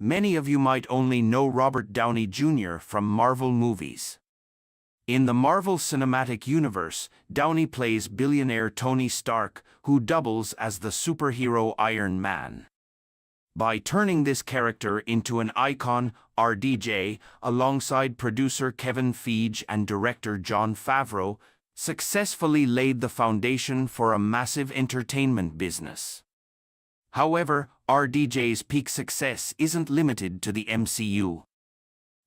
many of you might only know Robert Downey Jr. from Marvel movies. In the Marvel Cinematic Universe, Downey plays billionaire Tony Stark, who doubles as the superhero Iron Man. By turning this character into an icon, RDJ, alongside producer Kevin Feige and director Jon Favreau, successfully laid the foundation for a massive entertainment business. However, RDJ's peak success isn't limited to the MCU.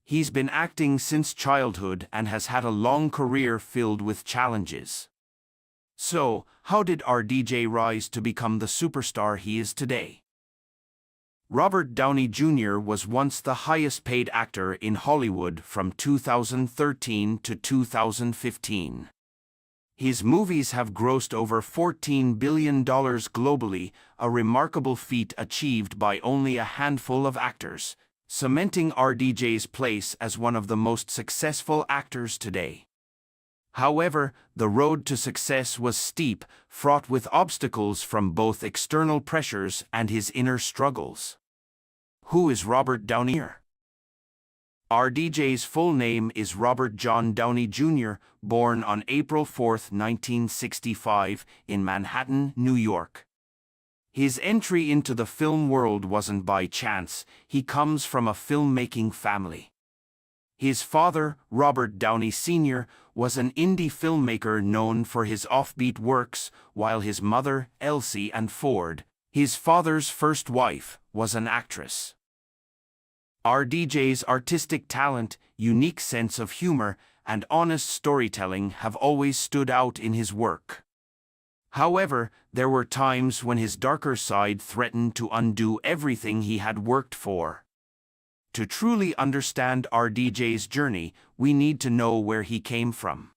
He's been acting since childhood and has had a long career filled with challenges. So, how did RDJ rise to become the superstar he is today? Robert Downey Jr. was once the highest-paid actor in Hollywood from 2013 to 2015. His movies have grossed over $14 billion globally, a remarkable feat achieved by only a handful of actors, cementing RDJ's place as one of the most successful actors today. However, the road to success was steep, fraught with obstacles from both external pressures and his inner struggles. Who is Robert Downey Jr.? RDJ's full name is Robert John Downey Jr., born on April 4, 1965, in Manhattan, New York. His entry into the film world wasn't by chance. He comes from a filmmaking family. His father, Robert Downey Sr., was an indie filmmaker known for his offbeat works, while his mother, Elsie Ann Ford, his father's first wife, was an actress. RDJ's artistic talent, unique sense of humor, and honest storytelling have always stood out in his work. However, there were times when his darker side threatened to undo everything he had worked for. To truly understand RDJ's journey, we need to know where he came from.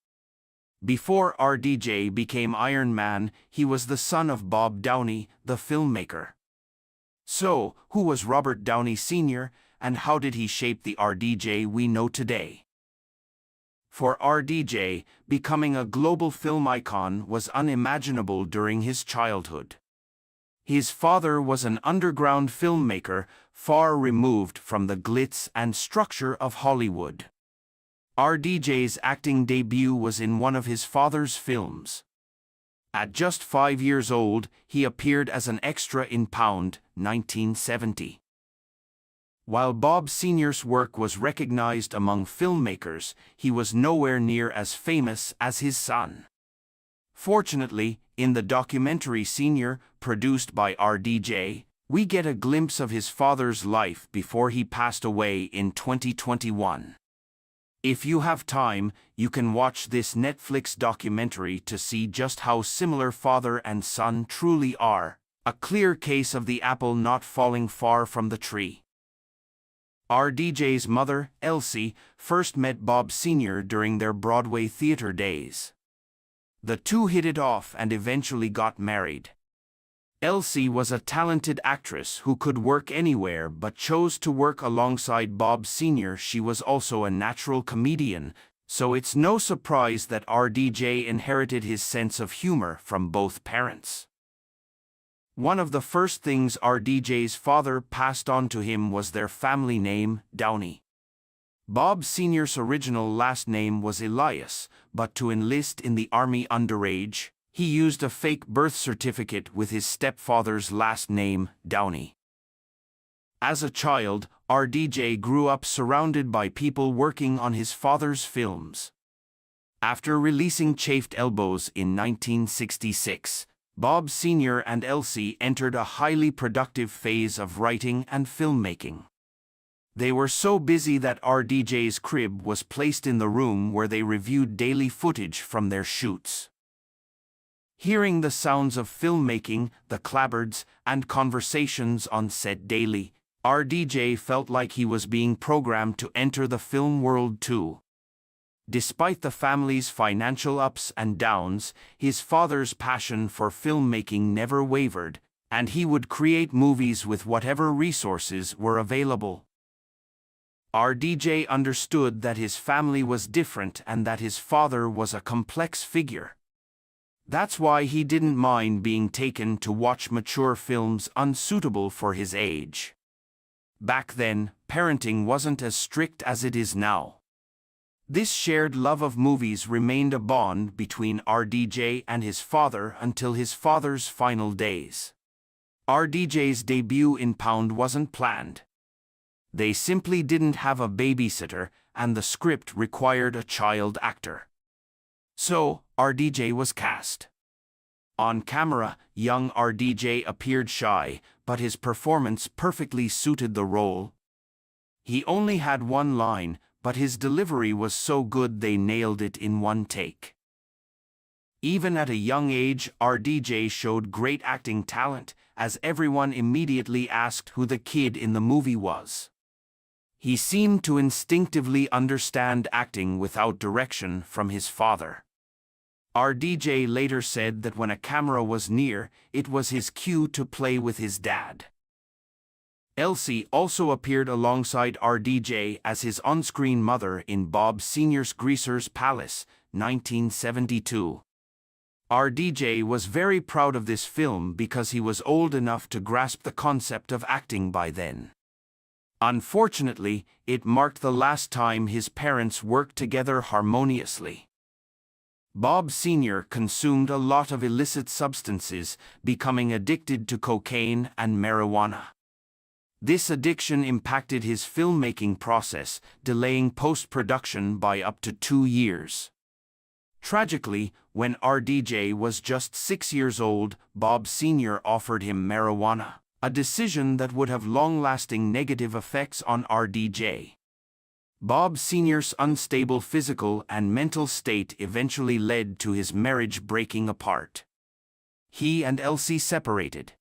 Before RDJ became Iron Man, he was the son of Bob Downey, the filmmaker. So, who was Robert Downey Sr., and how did he shape the RDJ we know today? For RDJ, becoming a global film icon was unimaginable during his childhood. His father was an underground filmmaker, far removed from the glitz and structure of Hollywood. RDJ's acting debut was in one of his father's films. At just 5 years old, he appeared as an extra in Pound, 1970. While Bob Sr.'s work was recognized among filmmakers, he was nowhere near as famous as his son. Fortunately, in the documentary Sr., produced by RDJ, we get a glimpse of his father's life before he passed away in 2021. If you have time, you can watch this Netflix documentary to see just how similar father and son truly are, a clear case of the apple not falling far from the tree. RDJ's mother, Elsie, first met Bob Sr. during their Broadway theater days. The two hit it off and eventually got married. Elsie was a talented actress who could work anywhere but chose to work alongside Bob Sr. She was also a natural comedian, so it's no surprise that RDJ inherited his sense of humor from both parents. One of the first things RDJ's father passed on to him was their family name, Downey. Bob Sr.'s original last name was Elias, but to enlist in the Army underage, he used a fake birth certificate with his stepfather's last name, Downey. As a child, RDJ grew up surrounded by people working on his father's films. After releasing Chafed Elbows in 1966, Bob Sr. and Elsie entered a highly productive phase of writing and filmmaking. They were so busy that RDJ's crib was placed in the room where they reviewed daily footage from their shoots. Hearing the sounds of filmmaking, the clapboards, and conversations on set daily, RDJ felt like he was being programmed to enter the film world too. Despite the family's financial ups and downs, his father's passion for filmmaking never wavered, and he would create movies with whatever resources were available. RDJ understood that his family was different and that his father was a complex figure. That's why he didn't mind being taken to watch mature films unsuitable for his age. Back then, parenting wasn't as strict as it is now. This shared love of movies remained a bond between RDJ and his father until his father's final days. RDJ's debut in Pound wasn't planned. They simply didn't have a babysitter, and the script required a child actor. So, RDJ was cast. On camera, young RDJ appeared shy, but his performance perfectly suited the role. He only had one line, but his delivery was so good they nailed it in one take. Even at a young age, RDJ showed great acting talent, as everyone immediately asked who the kid in the movie was. He seemed to instinctively understand acting without direction from his father. RDJ later said that when a camera was near, it was his cue to play with his dad. Elsie also appeared alongside RDJ as his on-screen mother in Bob Sr.'s Greaser's Palace, 1972. RDJ was very proud of this film because he was old enough to grasp the concept of acting by then. Unfortunately, it marked the last time his parents worked together harmoniously. Bob Sr. consumed a lot of illicit substances, becoming addicted to cocaine and marijuana. This addiction impacted his filmmaking process, delaying post-production by up to 2 years. Tragically, when RDJ was just 6 years old, Bob Sr. offered him marijuana, a decision that would have long-lasting negative effects on RDJ. Bob Sr.'s unstable physical and mental state eventually led to his marriage breaking apart. He and Elsie separated.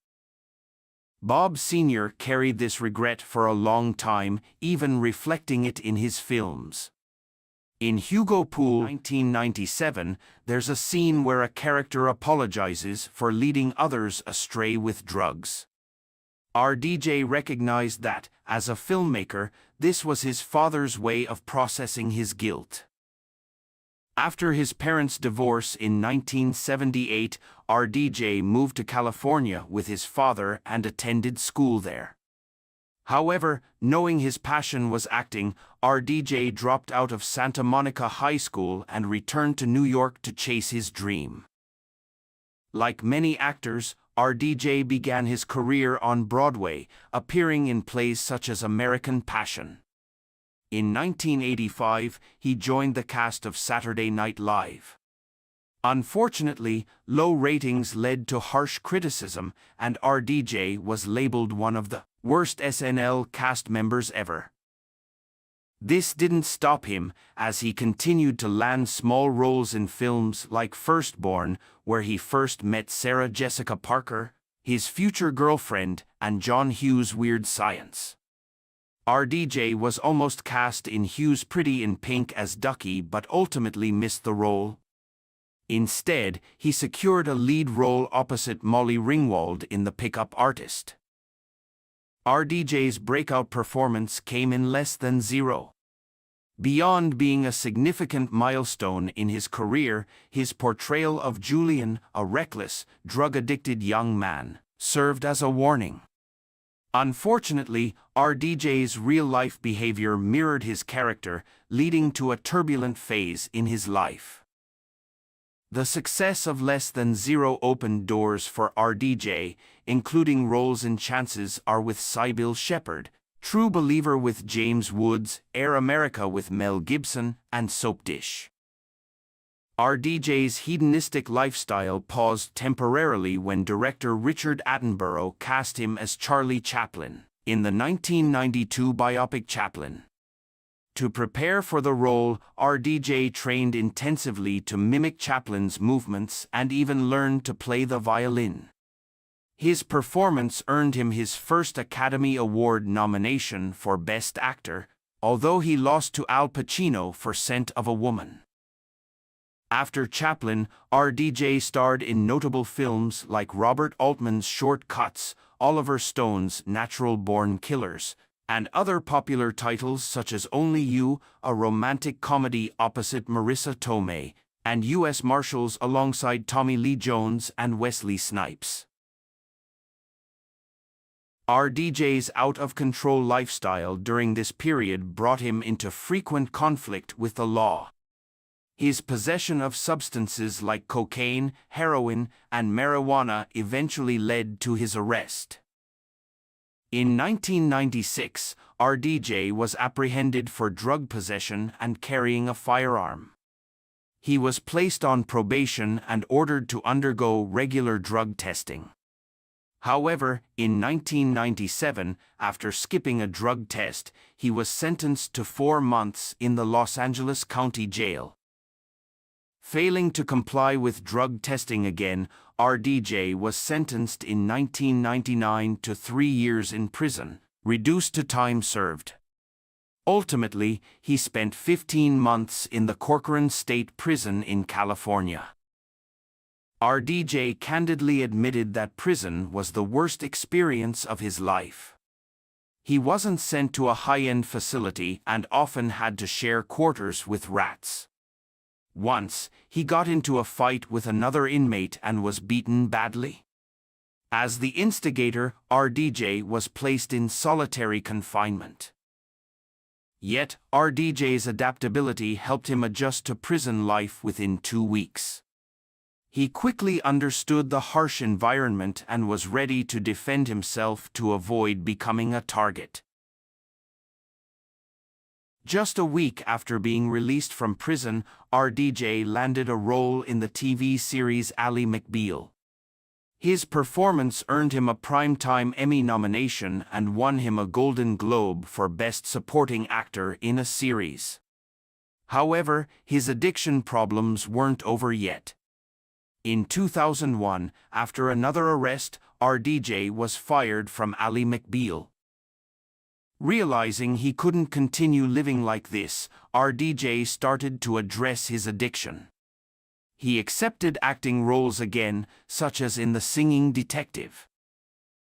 Bob Sr. carried this regret for a long time, even reflecting it in his films. In Hugo Pool 1997, there's a scene where a character apologizes for leading others astray with drugs. RDJ recognized that, as a filmmaker, this was his father's way of processing his guilt. After his parents' divorce in 1978, RDJ moved to California with his father and attended school there. However, knowing his passion was acting, RDJ dropped out of Santa Monica High School and returned to New York to chase his dream. Like many actors, RDJ began his career on Broadway, appearing in plays such as American Passion. In 1985, he joined the cast of Saturday Night Live. Unfortunately, low ratings led to harsh criticism, and RDJ was labeled one of the worst SNL cast members ever. This didn't stop him, as he continued to land small roles in films like Firstborn, where he first met Sarah Jessica Parker, his future girlfriend, and John Hughes' Weird Science. RDJ was almost cast in Hughes' Pretty in Pink as Ducky but ultimately missed the role. Instead, he secured a lead role opposite Molly Ringwald in The Pickup Artist. RDJ's breakout performance came in less than zero. Beyond being a significant milestone in his career, his portrayal of Julian, a reckless, drug-addicted young man, served as a warning. Unfortunately, RDJ's real-life behavior mirrored his character, leading to a turbulent phase in his life. The success of Less Than Zero opened doors for RDJ, including roles in Chances Are with Sybil Shepherd, True Believer with James Woods, Air America with Mel Gibson, and Soap Dish. RDJ's hedonistic lifestyle paused temporarily when director Richard Attenborough cast him as Charlie Chaplin in the 1992 biopic Chaplin. To prepare for the role, RDJ trained intensively to mimic Chaplin's movements and even learned to play the violin. His performance earned him his first Academy Award nomination for Best Actor, although he lost to Al Pacino for Scent of a Woman. After Chaplin, RDJ starred in notable films like Robert Altman's Short Cuts, Oliver Stone's Natural Born Killers, and other popular titles such as Only You, a romantic comedy opposite Marissa Tomei, and U.S. Marshals alongside Tommy Lee Jones and Wesley Snipes. RDJ's out-of-control lifestyle during this period brought him into frequent conflict with the law. His possession of substances like cocaine, heroin, and marijuana eventually led to his arrest. In 1996, RDJ was apprehended for drug possession and carrying a firearm. He was placed on probation and ordered to undergo regular drug testing. However, in 1997, after skipping a drug test, he was sentenced to 4 months in the Los Angeles County Jail. Failing to comply with drug testing again, RDJ was sentenced in 1999 to 3 years in prison, reduced to time served. Ultimately, he spent 15 months in the Corcoran State Prison in California. RDJ candidly admitted that prison was the worst experience of his life. He wasn't sent to a high-end facility and often had to share quarters with rats. Once, he got into a fight with another inmate and was beaten badly. As the instigator, RDJ was placed in solitary confinement. Yet, RDJ's adaptability helped him adjust to prison life within 2 weeks. He quickly understood the harsh environment and was ready to defend himself to avoid becoming a target. Just a week after being released from prison, RDJ landed a role in the TV series Ally McBeal. His performance earned him a Primetime Emmy nomination and won him a Golden Globe for Best Supporting Actor in a Series. However, his addiction problems weren't over yet. In 2001, after another arrest, RDJ was fired from Ally McBeal. Realizing he couldn't continue living like this, RDJ started to address his addiction. He accepted acting roles again, such as in The Singing Detective.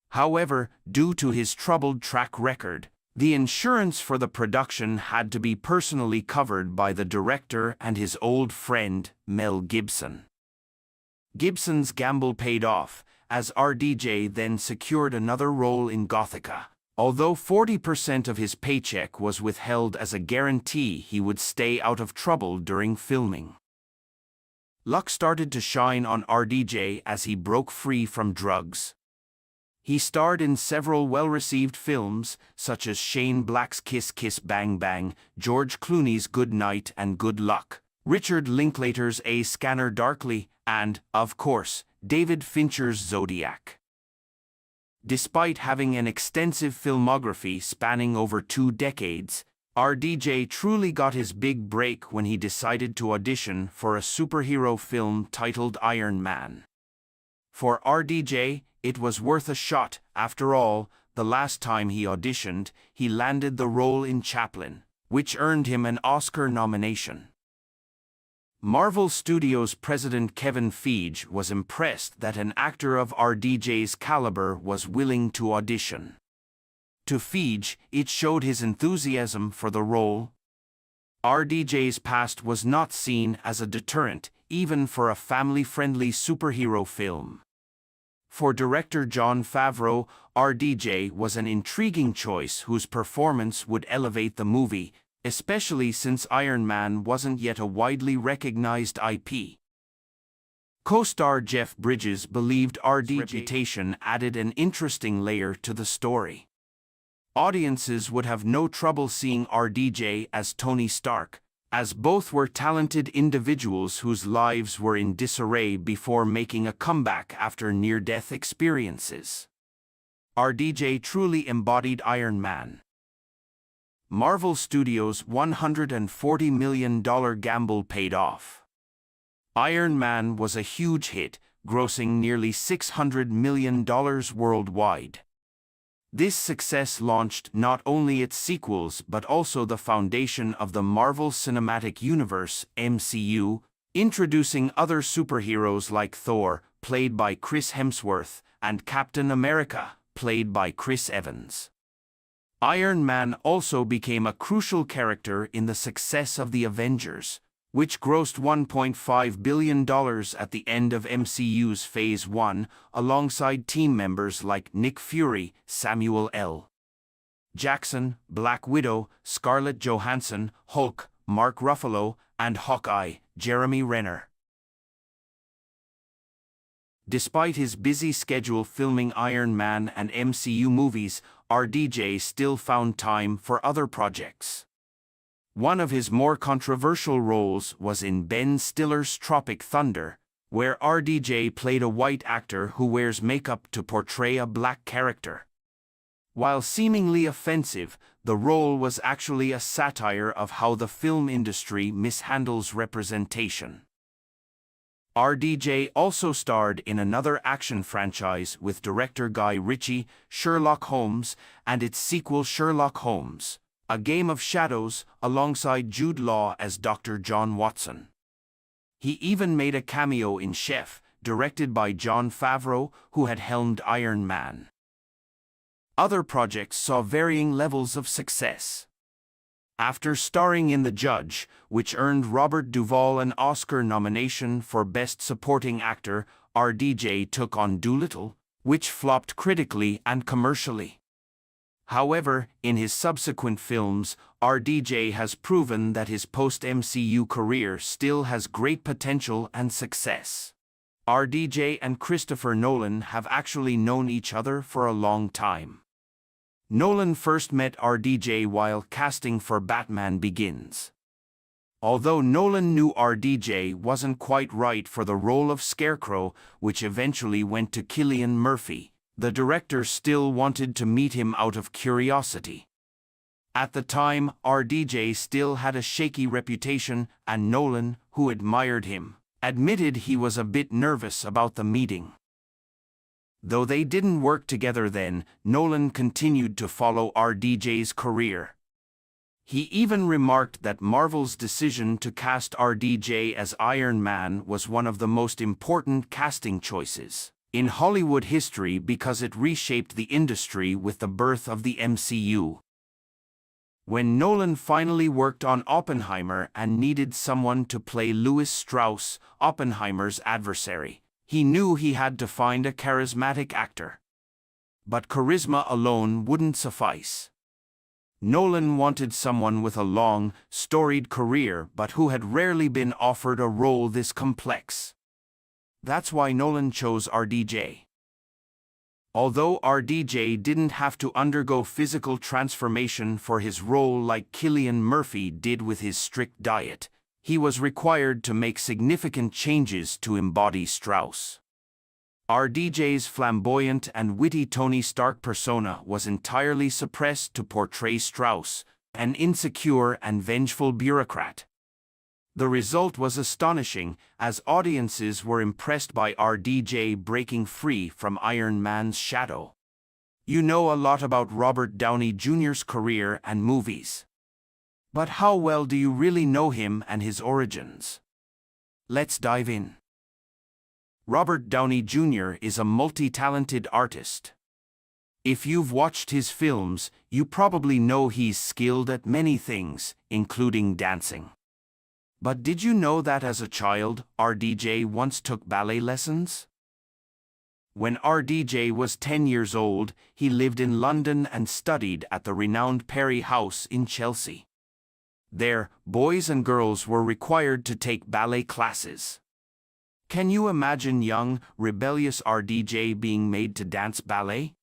However, due to his troubled track record, the insurance for the production had to be personally covered by the director and his old friend, Mel Gibson. Gibson's gamble paid off, as RDJ then secured another role in Gothika. Although 40% of his paycheck was withheld as a guarantee he would stay out of trouble during filming. Luck started to shine on RDJ as he broke free from drugs. He starred in several well-received films, such as Shane Black's Kiss Kiss Bang Bang, George Clooney's Good Night and Good Luck, Richard Linklater's A Scanner Darkly, and, of course, David Fincher's Zodiac. Despite having an extensive filmography spanning over 2 decades, RDJ truly got his big break when he decided to audition for a superhero film titled Iron Man. For RDJ, it was worth a shot. After all, the last time he auditioned, he landed the role in Chaplin, which earned him an Oscar nomination. Marvel Studios president Kevin Feige was impressed that an actor of RDJ's caliber was willing to audition. To Feige, it showed his enthusiasm for the role. RDJ's past was not seen as a deterrent, even for a family-friendly superhero film. For director Jon Favreau, RDJ was an intriguing choice whose performance would elevate the movie, especially since Iron Man wasn't yet a widely recognized IP. Co-star Jeff Bridges believed RDJ's reputation added an interesting layer to the story. Audiences would have no trouble seeing RDJ as Tony Stark, as both were talented individuals whose lives were in disarray before making a comeback after near-death experiences. RDJ truly embodied Iron Man. Marvel Studios' $140 million gamble paid off. Iron Man was a huge hit, grossing nearly $600 million worldwide. This success launched not only its sequels but also the foundation of the Marvel Cinematic Universe (MCU), introducing other superheroes like Thor, played by Chris Hemsworth, and Captain America, played by Chris Evans. Iron Man also became a crucial character in the success of the Avengers, which grossed $1.5 billion at the end of MCU's Phase 1, alongside team members like Nick Fury, Samuel L. Jackson, Black Widow, Scarlett Johansson, Hulk, Mark Ruffalo, and Hawkeye, Jeremy Renner. Despite his busy schedule filming Iron Man and MCU movies, RDJ still found time for other projects. One of his more controversial roles was in Ben Stiller's Tropic Thunder, where RDJ played a white actor who wears makeup to portray a black character. While seemingly offensive, the role was actually a satire of how the film industry mishandles representation. RDJ also starred in another action franchise with director Guy Ritchie, Sherlock Holmes, and its sequel Sherlock Holmes, A Game of Shadows, alongside Jude Law as Dr. John Watson. He even made a cameo in Chef, directed by Jon Favreau, who had helmed Iron Man. Other projects saw varying levels of success. After starring in The Judge, which earned Robert Duvall an Oscar nomination for Best Supporting Actor, RDJ took on Dolittle, which flopped critically and commercially. However, in his subsequent films, RDJ has proven that his post-MCU career still has great potential and success. RDJ and Christopher Nolan have actually known each other for a long time. Nolan first met RDJ while casting for Batman Begins. Although Nolan knew RDJ wasn't quite right for the role of Scarecrow, which eventually went to Cillian Murphy, the director still wanted to meet him out of curiosity. At the time, RDJ still had a shaky reputation, and Nolan, who admired him, admitted he was a bit nervous about the meeting. Though they didn't work together then, Nolan continued to follow RDJ's career. He even remarked that Marvel's decision to cast RDJ as Iron Man was one of the most important casting choices in Hollywood history because it reshaped the industry with the birth of the MCU. When Nolan finally worked on Oppenheimer and needed someone to play Louis Strauss, Oppenheimer's adversary, he knew he had to find a charismatic actor. But charisma alone wouldn't suffice. Nolan wanted someone with a long, storied career but who had rarely been offered a role this complex. That's why Nolan chose RDJ. Although RDJ didn't have to undergo physical transformation for his role like Cillian Murphy did with his strict diet, he was required to make significant changes to embody Strauss. RDJ's flamboyant and witty Tony Stark persona was entirely suppressed to portray Strauss, an insecure and vengeful bureaucrat. The result was astonishing, as audiences were impressed by RDJ breaking free from Iron Man's shadow. You know a lot about Robert Downey Jr.'s career and movies. But how well do you really know him and his origins? Let's dive in. Robert Downey Jr. is a multi-talented artist. If you've watched his films, you probably know he's skilled at many things, including dancing. But did you know that as a child, RDJ once took ballet lessons? When RDJ was 10 years old, he lived in London and studied at the renowned Perry House in Chelsea. There, boys and girls were required to take ballet classes. Can you imagine young, rebellious RDJ being made to dance ballet?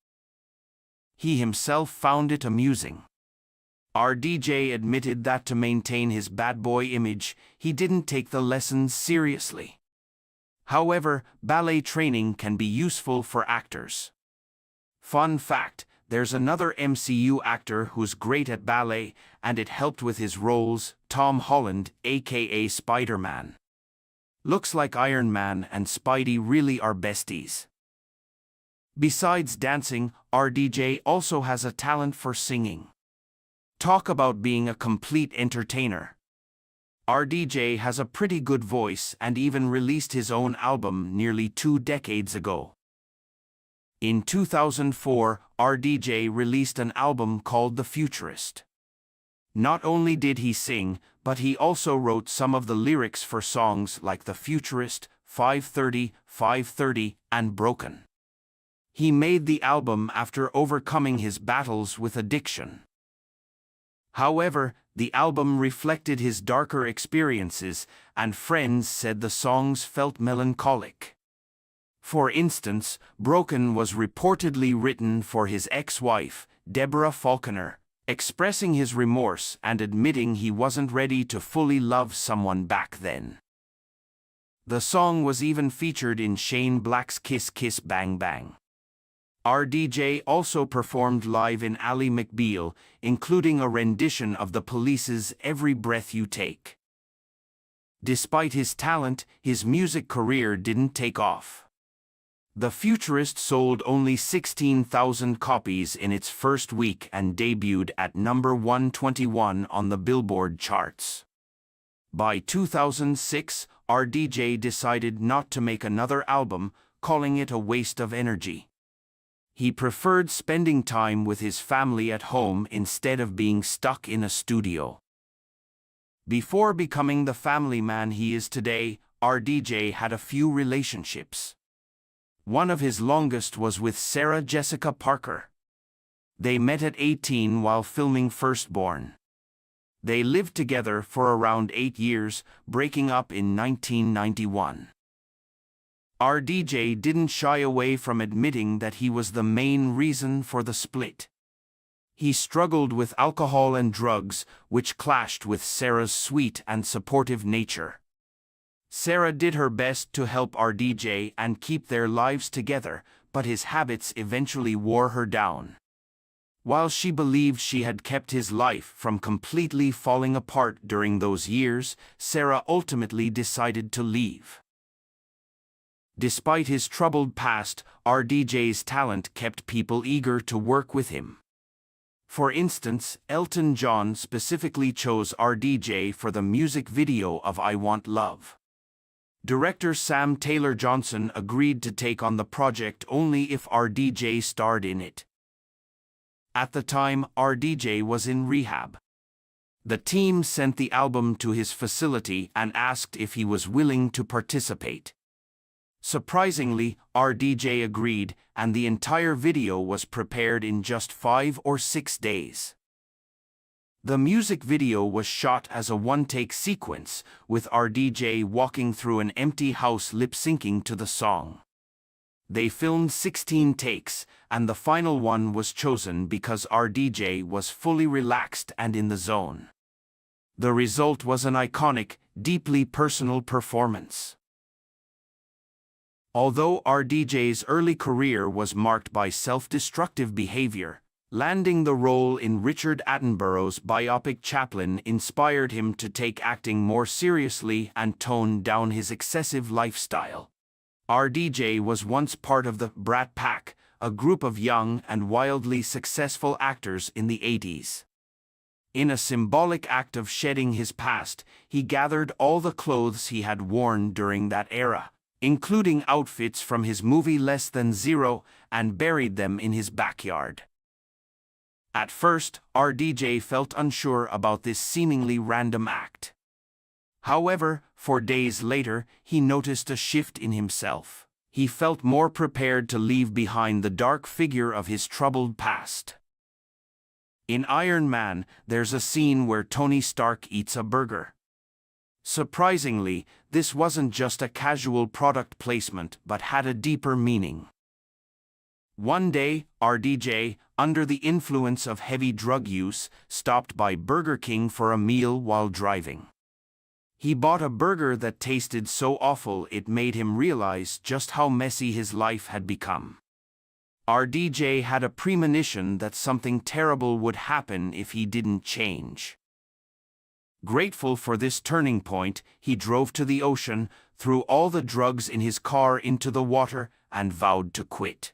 He himself found it amusing. RDJ admitted that to maintain his bad boy image, he didn't take the lessons seriously. However, ballet training can be useful for actors. Fun fact: there's another MCU actor who's great at ballet, and it helped with his roles, Tom Holland, aka Spider-Man. Looks like Iron Man and Spidey really are besties. Besides dancing, RDJ also has a talent for singing. Talk about being a complete entertainer. RDJ has a pretty good voice and even released his own album nearly 2 decades ago. In 2004, RDJ released an album called The Futurist. Not only did he sing, but he also wrote some of the lyrics for songs like The Futurist, 530, 530, and Broken. He made the album after overcoming his battles with addiction. However, the album reflected his darker experiences, and friends said the songs felt melancholic. For instance, Broken was reportedly written for his ex-wife, Deborah Faulconer, expressing his remorse and admitting he wasn't ready to fully love someone back then. The song was even featured in Shane Black's Kiss Kiss Bang Bang. RDJ also performed live in Ally McBeal, including a rendition of The Police's Every Breath You Take. Despite his talent, his music career didn't take off. The Futurist sold only 16,000 copies in its first week and debuted at number 121 on the Billboard charts. By 2006, RDJ decided not to make another album, calling it a waste of energy. He preferred spending time with his family at home instead of being stuck in a studio. Before becoming the family man he is today, RDJ had a few relationships. One of his longest was with Sarah Jessica Parker. They met at 18 while filming Firstborn. They lived together for around 8 years, breaking up in 1991. RDJ didn't shy away from admitting that he was the main reason for the split. He struggled with alcohol and drugs, which clashed with Sarah's sweet and supportive nature. Sarah did her best to help RDJ and keep their lives together, but his habits eventually wore her down. While she believed she had kept his life from completely falling apart during those years, Sarah ultimately decided to leave. Despite his troubled past, RDJ's talent kept people eager to work with him. For instance, Elton John specifically chose RDJ for the music video of I Want Love. Director Sam Taylor Johnson agreed to take on the project only if RDJ starred in it. At the time, RDJ was in rehab. The team sent the album to his facility and asked if he was willing to participate. Surprisingly, RDJ agreed, and the entire video was prepared in just 5 or 6 days. The music video was shot as a one-take sequence, with RDJ walking through an empty house lip-syncing to the song. They filmed 16 takes, and the final one was chosen because RDJ was fully relaxed and in the zone. The result was an iconic, deeply personal performance. Although RDJ's early career was marked by self-destructive behavior, landing the role in Richard Attenborough's biopic Chaplin inspired him to take acting more seriously and tone down his excessive lifestyle. RDJ was once part of the Brat Pack, a group of young and wildly successful actors in the 80s. In a symbolic act of shedding his past, he gathered all the clothes he had worn during that era, including outfits from his movie Less Than Zero, and buried them in his backyard. At first, RDJ felt unsure about this seemingly random act. However, 4 days later, he noticed a shift in himself. He felt more prepared to leave behind the dark figure of his troubled past. In Iron Man, there's a scene where Tony Stark eats a burger. Surprisingly, this wasn't just a casual product placement but had a deeper meaning. One day, RDJ, under the influence of heavy drug use, stopped by Burger King for a meal while driving. He bought a burger that tasted so awful it made him realize just how messy his life had become. RDJ had a premonition that something terrible would happen if he didn't change. Grateful for this turning point, he drove to the ocean, threw all the drugs in his car into the water, and vowed to quit.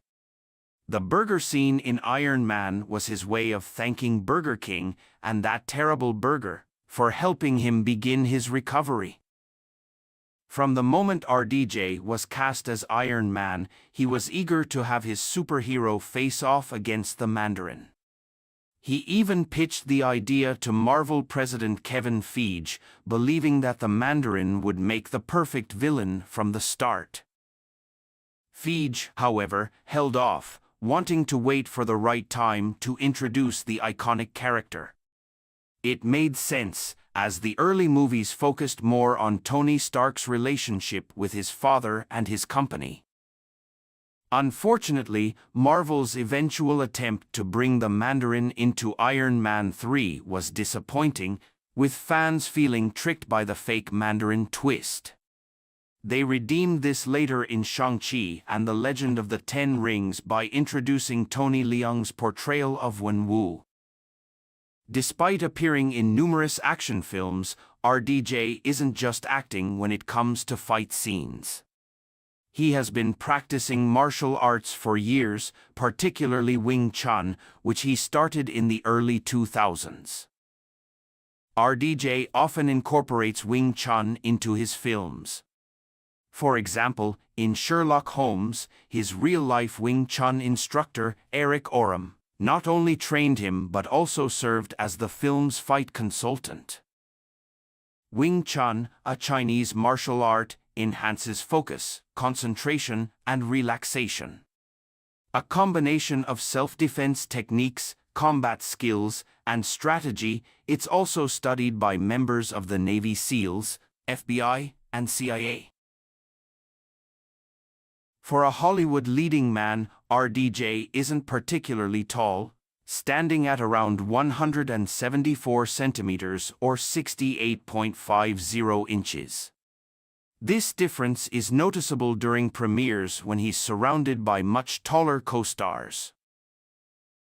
The burger scene in Iron Man was his way of thanking Burger King and that terrible burger for helping him begin his recovery. From the moment RDJ was cast as Iron Man, he was eager to have his superhero face off against the Mandarin. He even pitched the idea to Marvel president Kevin Feige, believing that the Mandarin would make the perfect villain from the start. Feige, however, held off, wanting to wait for the right time to introduce the iconic character. It made sense, as the early movies focused more on Tony Stark's relationship with his father and his company. Unfortunately, Marvel's eventual attempt to bring the Mandarin into Iron Man 3 was disappointing, with fans feeling tricked by the fake Mandarin twist. They redeemed this later in Shang-Chi and the Legend of the Ten Rings by introducing Tony Leung's portrayal of Wenwu. Despite appearing in numerous action films, RDJ isn't just acting when it comes to fight scenes. He has been practicing martial arts for years, particularly Wing Chun, which he started in the early 2000s. RDJ often incorporates Wing Chun into his films. For example, in Sherlock Holmes, his real-life Wing Chun instructor, Eric Oram, not only trained him but also served as the film's fight consultant. Wing Chun, a Chinese martial art, enhances focus, concentration, and relaxation. A combination of self-defense techniques, combat skills, and strategy, it's also studied by members of the Navy SEALs, FBI, and CIA. For a Hollywood leading man, RDJ isn't particularly tall, standing at around 174 centimeters or 68.50 inches. This difference is noticeable during premieres when he's surrounded by much taller co-stars.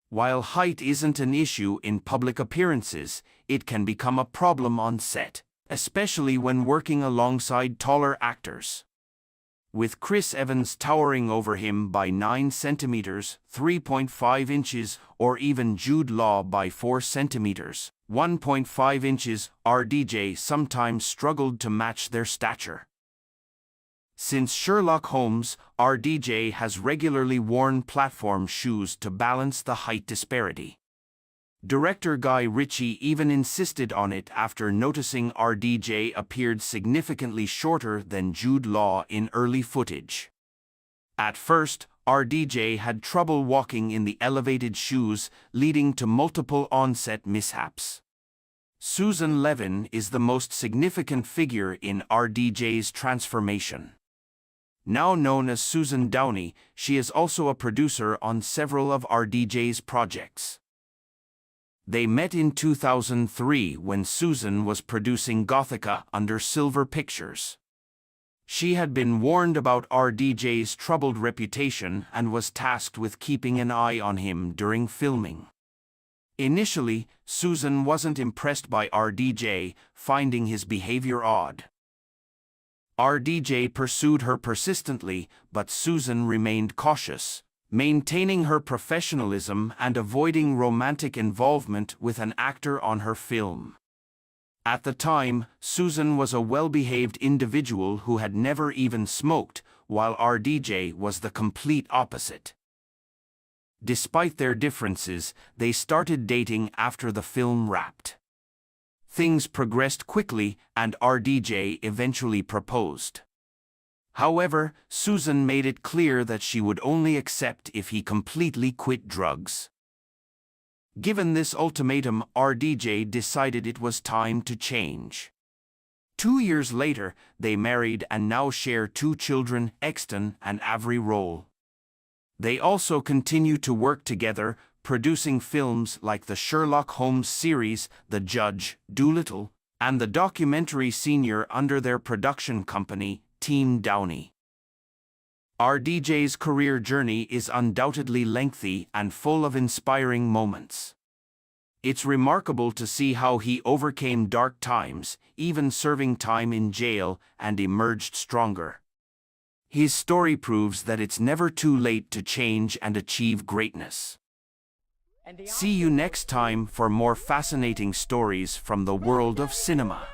While height isn't an issue in public appearances, it can become a problem on set, especially when working alongside taller actors. With Chris Evans towering over him by 9 centimeters, 3.5 inches, or even Jude Law by 4 centimeters, 1.5 inches, RDJ sometimes struggled to match their stature. Since Sherlock Holmes, RDJ has regularly worn platform shoes to balance the height disparity. Director Guy Ritchie even insisted on it after noticing RDJ appeared significantly shorter than Jude Law in early footage. At first, RDJ had trouble walking in the elevated shoes, leading to multiple on-set mishaps. Susan Levin is the most significant figure in RDJ's transformation. Now known as Susan Downey, she is also a producer on several of RDJ's projects. They met in 2003 when Susan was producing Gothica under Silver Pictures. She had been warned about RDJ's troubled reputation and was tasked with keeping an eye on him during filming. Initially, Susan wasn't impressed by RDJ, finding his behavior odd. RDJ pursued her persistently, but Susan remained cautious, maintaining her professionalism and avoiding romantic involvement with an actor on her film. At the time, Susan was a well-behaved individual who had never even smoked, while RDJ was the complete opposite. Despite their differences, they started dating after the film wrapped. Things progressed quickly, and RDJ eventually proposed. However, Susan made it clear that she would only accept if he completely quit drugs. Given this ultimatum, RDJ decided it was time to change. 2 years later, they married and now share 2 children, Exton and Avery Roll. They also continue to work together, producing films like the Sherlock Holmes series, The Judge, Doolittle, and the documentary Senior under their production company, Team Downey. RDJ's career journey is undoubtedly lengthy and full of inspiring moments. It's remarkable to see how he overcame dark times, even serving time in jail, and emerged stronger. His story proves that it's never too late to change and achieve greatness. See you next time for more fascinating stories from the world of cinema.